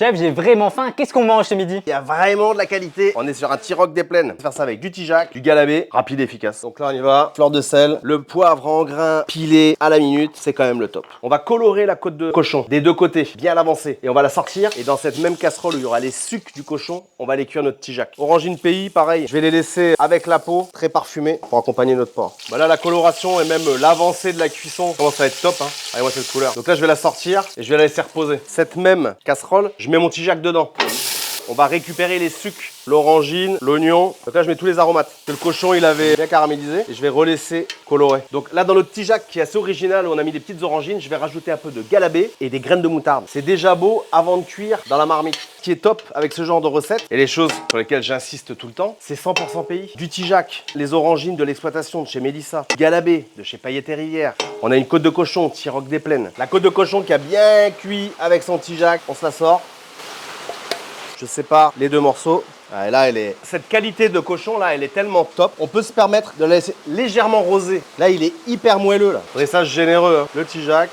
Chef, j'ai vraiment faim. Qu'est-ce qu'on mange ce midi? Il y a vraiment de la qualité. On est sur un Tiroc des Plaines. On va faire ça avec du Tijac, du Galabé, rapide et efficace. Donc là, on y va. Fleur de sel, le poivre en grains pilé à la minute. C'est quand même le top. On va colorer la côte de cochon des deux côtés, bien l'avancée. Et on va la sortir. Et dans cette même casserole où il y aura les sucs du cochon, on va aller cuire notre Tijac. Orangine pays, pareil. Je vais les laisser avec la peau, très parfumée, pour accompagner notre porc. Bah là, la coloration et même l'avancée de la cuisson commence à être top. Regardez-moi cette couleur. Donc là, je vais la sortir et je vais la laisser reposer. Cette même casserole, je mets mon Tijac dedans. On va récupérer les sucs, l'orangine, l'oignon. Donc là, je mets tous les aromates. Que le cochon, il avait bien caramélisé. Et je vais relaisser colorer. Donc là, dans notre Tijac qui est assez original, où on a mis des petites orangines, je vais rajouter un peu de galabé et des graines de moutarde. C'est déjà beau avant de cuire dans la marmite. Ce qui est top avec ce genre de recette, et les choses sur lesquelles j'insiste tout le temps, c'est 100% pays. Du Tijac, les orangines de l'exploitation de chez Mélissa, du galabé de chez Paillettes et Rivières. On a une côte de cochon, Tiroc des Plaines. La côte de cochon qui a bien cuit avec son Tijac. On se la sort. Je sépare les deux morceaux. Ah, et là, cette qualité de cochon, là, elle est tellement top. On peut se permettre de la laisser légèrement rosée. Là, il est hyper moelleux, là. Dressage généreux, Le Tijac,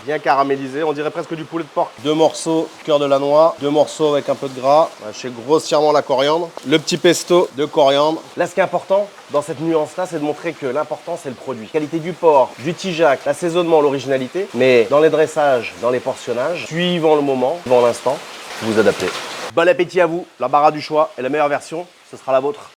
bien caramélisé. On dirait presque du poulet de porc. Deux morceaux cœur de la noix. Deux morceaux avec un peu de gras. Lâchez grossièrement la coriandre. Le petit pesto de coriandre. Là, ce qui est important dans cette nuance-là, c'est de montrer que l'important, c'est le produit. La qualité du porc, du Tijac, l'assaisonnement, l'originalité. Mais dans les dressages, dans les portionnages, suivant le moment, suivant l'instant, vous adaptez. Bon appétit à vous, l'embarras du choix et la meilleure version, ce sera la vôtre.